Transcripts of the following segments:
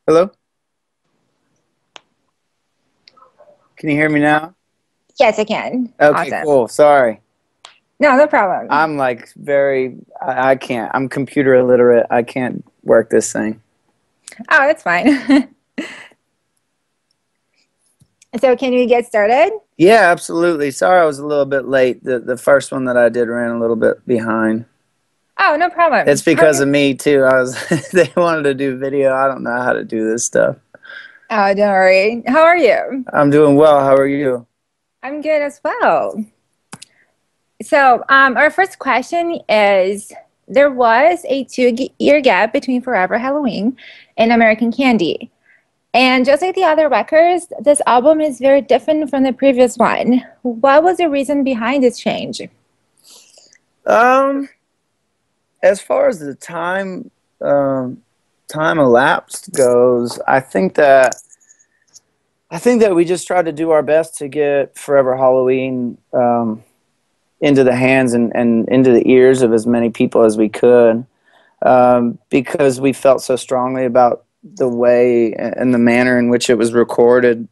Hello? Can you hear me now? Yes, I can. Okay, Awesome. cool. Sorry. No, no problem. I'm like I can't. I'm computer illiterate. I can't work this thing. Oh, that's fine. So can we get started? Yeah, absolutely. Sorry I was a little bit late. The first one that I did ran a little bit behind. Oh, no problem. It's because of me too. They wanted to do video. I don't know how to do this stuff. Oh, don't worry. How are you? I'm doing well. How are you? I'm good as well. So our first question is, there was a 2-year gap between Forever Halloween and American Candy. And just like the other records, this album is very different from the previous one. What was the reason behind this change? As far as the time elapsed goes, I think that we just tried to do our best to get Forever Halloween into the hands and into the ears of as many people as we could, because we felt so strongly about the way and the manner in which it was recorded,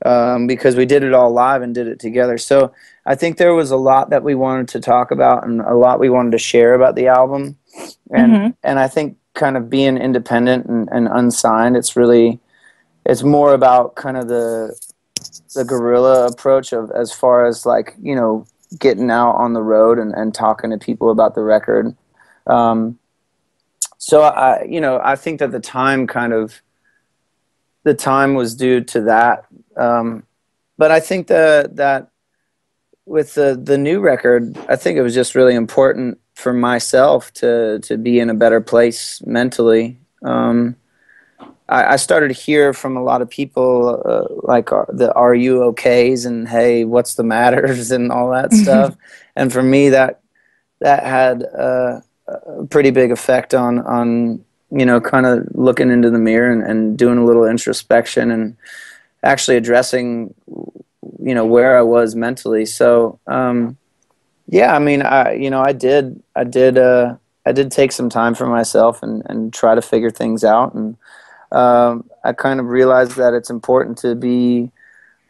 because we did it all live and did it together. So I think there was a lot that we wanted to talk about and a lot we wanted to share about the album. And I think kind of being independent and unsigned, it's more about kind of the guerrilla approach of, as far as like, you know, getting out on the road and talking to people about the record. So I think that the time was due to that. But I think that with the new record, I think it was just really important for myself to be in a better place mentally. I started to hear from a lot of people like the "Are you okays" and "Hey, what's the matters" and all that stuff. And for me, that had a pretty big effect on you know, kind of looking into the mirror and doing a little introspection and actually addressing, you know, where I was mentally. So yeah, I mean, I did take some time for myself and try to figure things out. And I kind of realized that it's important to be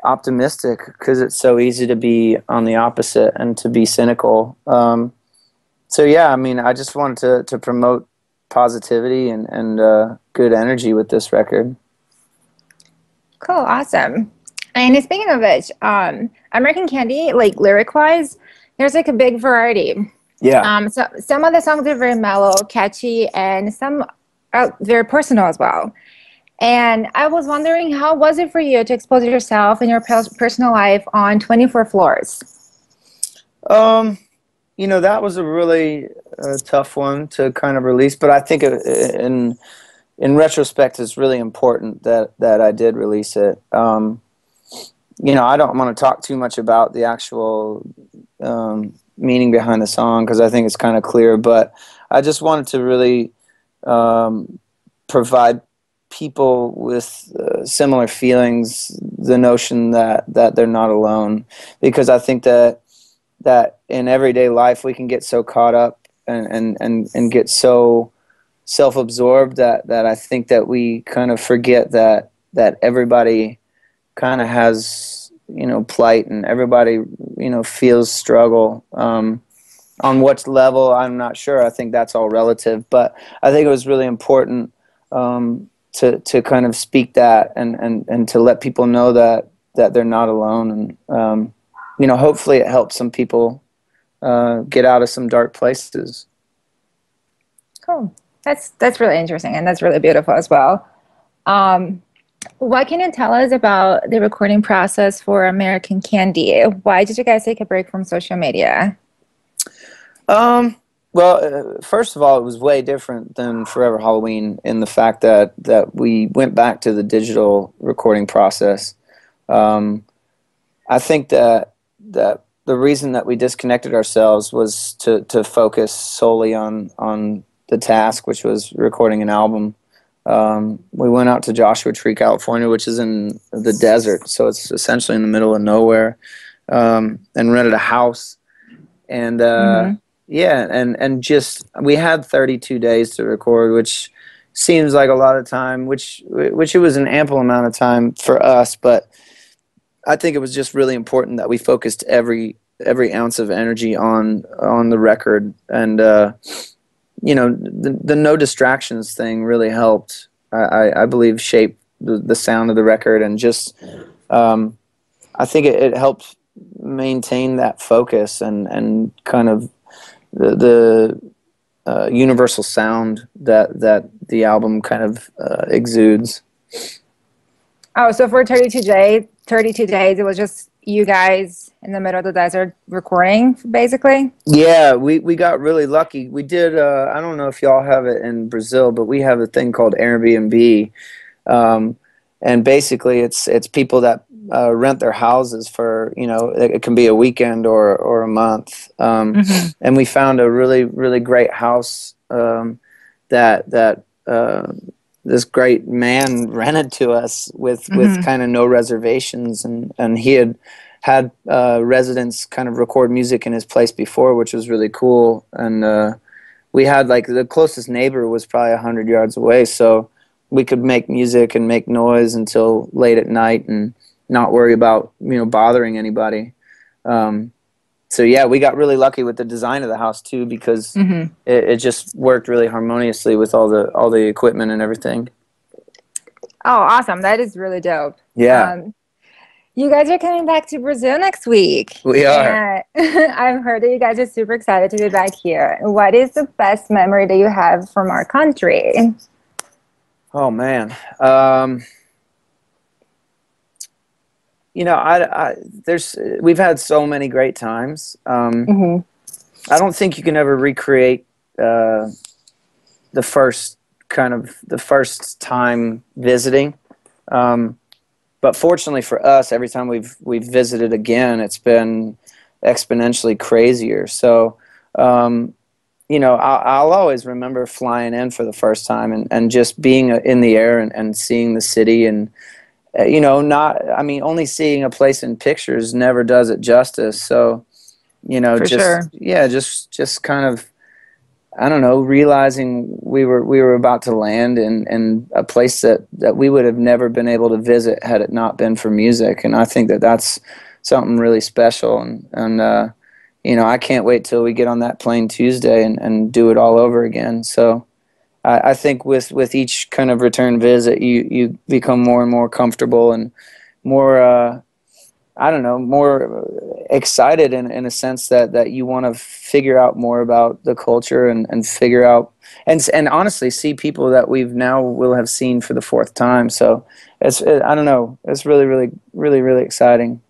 optimistic because it's so easy to be on the opposite and to be cynical. So yeah, I mean, I just wanted to promote positivity and good energy with this record. Cool, awesome. And speaking of which, American Candy, like lyric-wise, there's like a big variety. Yeah. So some of the songs are very mellow, catchy, and some are very personal as well. And I was wondering, how was it for you to expose yourself and your personal life on 24 Floors? You know, that was a really tough one to kind of release, but I think in retrospect, it's really important that I did release it. You know, I don't want to talk too much about the actual meaning behind the song because I think it's kind of clear, but I just wanted to really provide people with similar feelings the notion that they're not alone, because I think that in everyday life we can get so caught up and get so self-absorbed that I think that we kind of forget that everybody kind of has, you know, plight, and everybody, you know, feels struggle. On what level, I'm not sure. I think that's all relative, but I think it was really important to kind of speak that and to let people know that they're not alone. And you know, hopefully it helps some people get out of some dark places. Cool. That's really interesting, and that's really beautiful as well. What can you tell us about the recording process for American Candy? Why did you guys take a break from social media? Well, first of all, it was way different than Forever Halloween in the fact that we went back to the digital recording process. I think that the reason that we disconnected ourselves was to focus solely on the task, which was recording an album. We went out to Joshua Tree, California, which is in the desert, so it's essentially in the middle of nowhere, and rented a house. And yeah, and just we had 32 days to record, which, seems like a lot of time, which it was an ample amount of time for us, but I think it was just really important that we focused every ounce of energy on the record, and you know, the no distractions thing really helped. I believe shape the sound of the record, and just I think it helped maintain that focus and kind of the universal sound that the album kind of exudes. Oh, so for 32 days, it was just you guys in the middle of the desert recording, basically? Yeah, we got really lucky. We did, I don't know if y'all have it in Brazil, but we have a thing called Airbnb. And basically it's people that rent their houses for, you know, it can be a weekend or a month. And we found a really, really great house that this great man rented to us with kind of no reservations, and he had residents kind of record music in his place before, which was really cool. And we had, like, the closest neighbor was probably 100 yards away, so we could make music and make noise until late at night and not worry about, you know, bothering anybody. So yeah, we got really lucky with the design of the house too, because it just worked really harmoniously with all the equipment and everything. Oh, awesome. That is really dope. Yeah. You guys are coming back to Brazil next week. We are. I've heard that you guys are super excited to be back here. What is the best memory that you have from our country? Oh, man. You know, we've had so many great times. I don't think you can ever recreate the first time visiting. But fortunately for us, every time we've visited again, it's been exponentially crazier. So, you know, I'll always remember flying in for the first time and just being in the air and seeing the city, and you know, only seeing a place in pictures never does it justice. So, you know, just kind of, I don't know, realizing we were about to land in a place that we would have never been able to visit had it not been for music. And I think that's something really special. And you know, I can't wait till we get on that plane Tuesday and do it all over again. So I think with each kind of return visit, you become more and more comfortable and more, I don't know, more excited in a sense that you want to figure out more about the culture and figure out and honestly see people that will have seen for the fourth time. So I don't know, it's really, really, really, really exciting.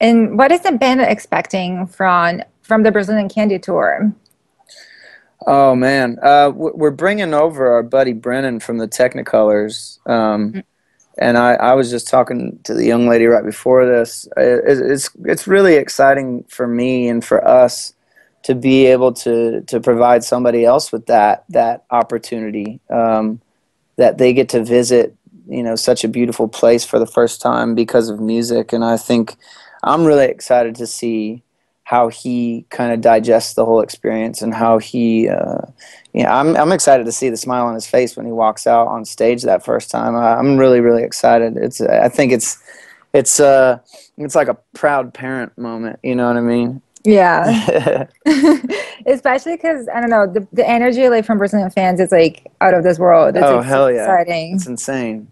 And what is the band expecting from the Brazilian Candy Tour? Oh, man. We're bringing over our buddy Brennan from the Technicolors. And I was just talking to the young lady right before this. It's really exciting for me and for us to be able to provide somebody else with that opportunity, that they get to visit, you know, such a beautiful place for the first time because of music. And I think I'm really excited to see how he kind of digests the whole experience, and how he, you know, I'm excited to see the smile on his face when he walks out on stage that first time. I'm really, really excited. I think it's like a proud parent moment. You know what I mean? Yeah. Especially because, I don't know, the energy like from Brazilian fans is like out of this world. It's hell yeah. Exciting. It's insane.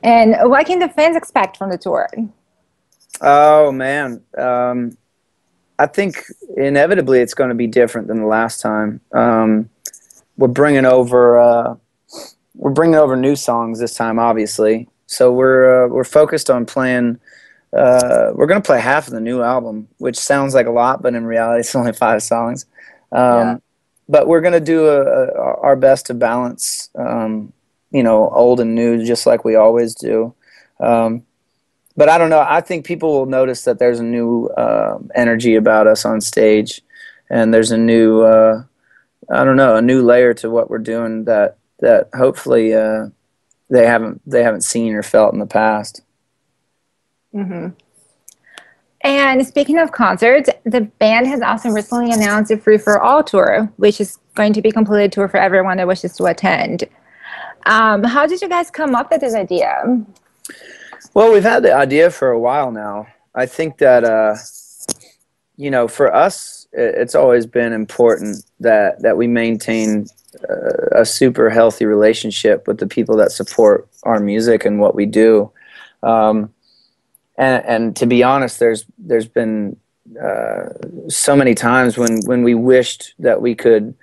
And what can the fans expect from the tour? Oh, man. I think inevitably it's going to be different than the last time. We're bringing over new songs this time, obviously. So we're focused on playing. We're going to play half of the new album, which sounds like a lot, but in reality, it's only 5 songs. But we're going to do our best to balance, you know, old and new, just like we always do. But I don't know. I think people will notice that there's a new energy about us on stage, and there's a new, I don't know, a new layer to what we're doing that hopefully they haven't seen or felt in the past. And speaking of concerts, the band has also recently announced a Free for All tour, which is going to be a completed tour for everyone that wishes to attend. How did you guys come up with this idea? Well, we've had the idea for a while now. I think that, you know, for us, it's always been important that we maintain a super healthy relationship with the people that support our music and what we do. And to be honest, there's been so many times when we wished that we could,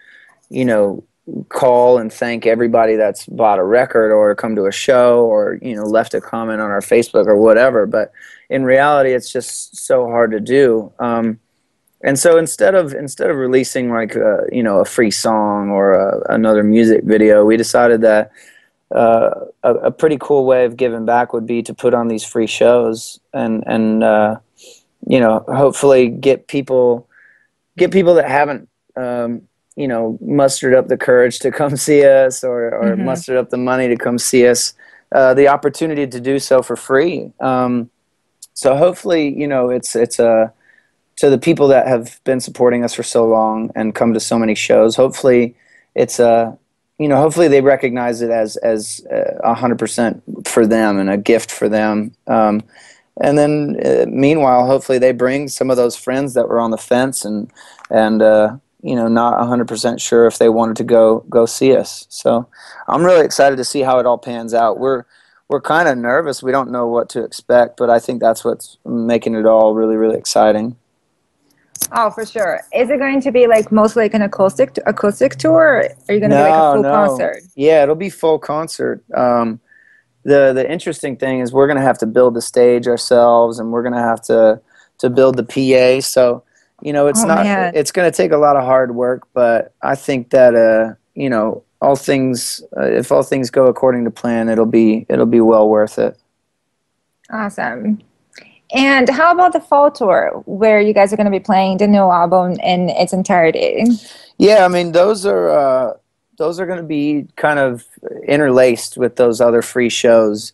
you know, call and thank everybody that's bought a record or come to a show or, you know, left a comment on our Facebook or whatever. But in reality, it's just so hard to do. And so instead of releasing like you know, a free song or another music video, we decided that a pretty cool way of giving back would be to put on these free shows and you know, hopefully get people that haven't you know, mustered up the courage to come see us or mustered up the money to come see us, the opportunity to do so for free. So hopefully, you know, it's to the people that have been supporting us for so long and come to so many shows, hopefully it's you know, hopefully they recognize it as 100% for them and a gift for them. And then meanwhile, hopefully they bring some of those friends that were on the fence and you know, not 100% sure if they wanted to go see us. So I'm really excited to see how it all pans out. We're kind of nervous. We don't know what to expect, but I think that's what's making it all really, really exciting. Oh, for sure. Is it going to be like mostly like an acoustic tour, or are you going to be like a full concert? Yeah, it'll be full concert. The interesting thing is we're going to have to build the stage ourselves, and we're going to have to build the PA. So, you know, it's it's going to take a lot of hard work, but I think that you know, all things if all things go according to plan, it'll be well worth it. Awesome. And how about the fall tour, where you guys are going to be playing the new album in its entirety? Yeah, I mean, those are going to be kind of interlaced with those other free shows,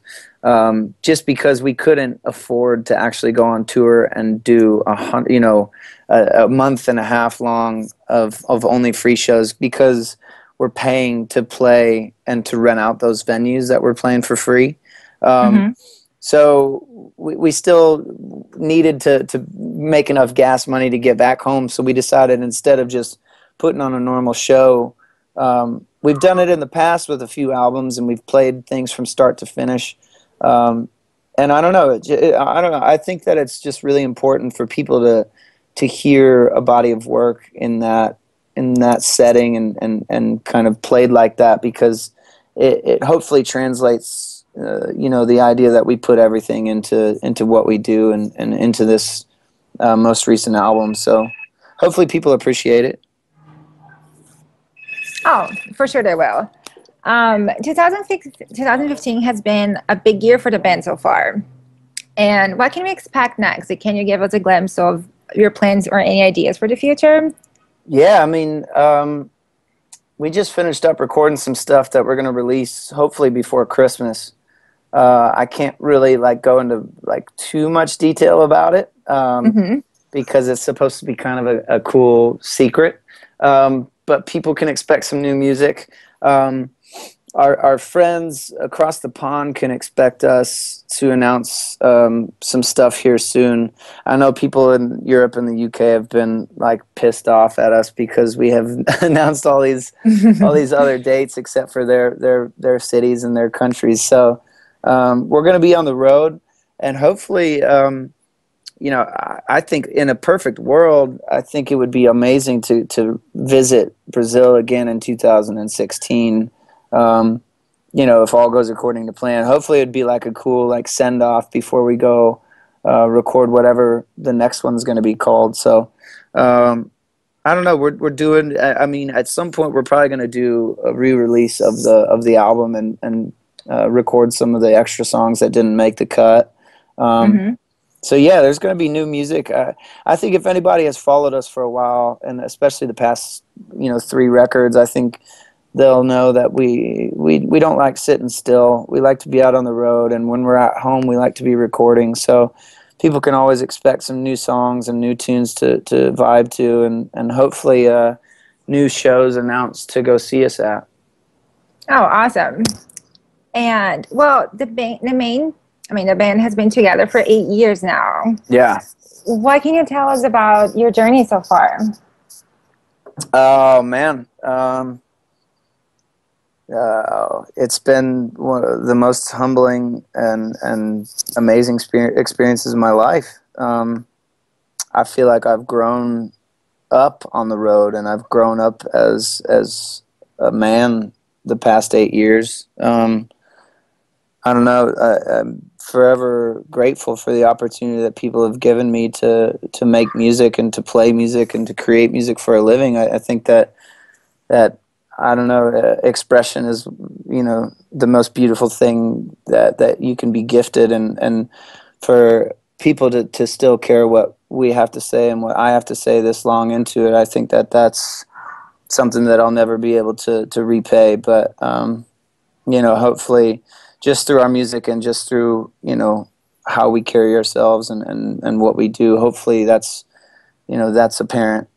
just because we couldn't afford to actually go on tour and do a month and a half long of only free shows, because we're paying to play and to rent out those venues that we're playing for free. So we still needed to make enough gas money to get back home. So we decided, instead of just putting on a normal show, we've done it in the past with a few albums, and we've played things from start to finish. And I don't know. I think that it's just really important for people to hear a body of work in that setting and kind of played like that, because it hopefully translates. You know, the idea that we put everything into what we do and into this most recent album. So hopefully people appreciate it. Oh, for sure they will. 2015 has been a big year for the band so far. And what can we expect next? Can you give us a glimpse of your plans or any ideas for the future? Yeah, I mean, we just finished up recording some stuff that we're going to release hopefully before Christmas. I can't really go into too much detail about it because it's supposed to be kind of a cool secret. But people can expect some new music. Our friends across the pond can expect us to announce some stuff here soon. I know people in Europe and the UK have been pissed off at us because we have announced all these other dates except for their cities and their countries. So we're going to be on the road, and hopefully, you know, I think in a perfect world, I think it would be amazing to visit Brazil again in 2016. You know, if all goes according to plan. Hopefully it'd be a cool send off before we go record whatever the next one's going to be called. So I don't know. We're doing. I mean, at some point we're probably going to do a re-release of the album and record some of the extra songs that didn't make the cut. So yeah, there's going to be new music. I think if anybody has followed us for a while, and especially the past 3 records, I think they'll know that we don't like sitting still. We like to be out on the road, and when we're at home, we like to be recording. So people can always expect some new songs and new tunes to vibe to, and hopefully new shows announced to go see us at. Oh, awesome. And well, the band has been together for 8 years now. Yeah. What can you tell us about your journey so far? Oh man, it's been one of the most humbling and amazing experiences of my life. I feel like I've grown up on the road, and I've grown up as a man the past 8 years. I don't know. I'm forever grateful for the opportunity that people have given me to make music and to play music and to create music for a living. I think that I don't know, expression is, you know, the most beautiful thing that you can be gifted, and for people to still care what we have to say and what I have to say this long into it, I think that's something that I'll never be able to repay. But you know, hopefully just through our music and just through, you know, how we carry ourselves and what we do, hopefully that's, you know, that's apparent.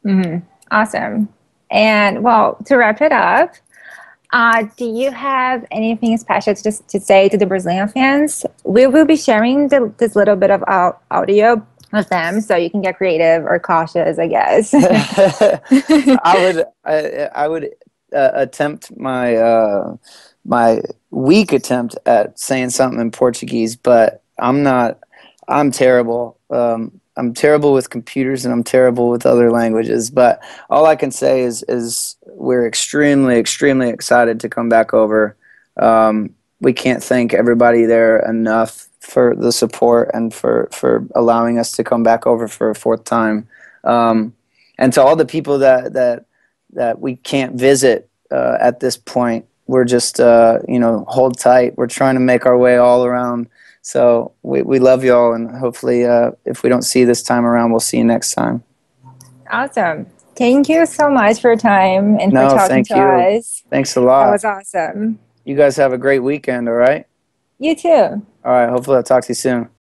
Mm-hmm. Awesome. And well, to wrap it up, do you have anything special to say to the Brazilian fans? We will be sharing this little bit of audio with them, so you can get creative or cautious, I guess. I would attempt my weak attempt at saying something in Portuguese, but I'm terrible. I'm terrible with computers, and I'm terrible with other languages. But all I can say is we're extremely, extremely excited to come back over. We can't thank everybody there enough for the support and for allowing us to come back over for a fourth time. And to all the people that we can't visit at this point, we're just, you know, hold tight. We're trying to make our way all around. So we love y'all, and hopefully if we don't see you this time around, we'll see you next time. Awesome. Thank you so much for your time and for talking to us. Thanks a lot. That was awesome. You guys have a great weekend, all right? You too. All right, hopefully I'll talk to you soon.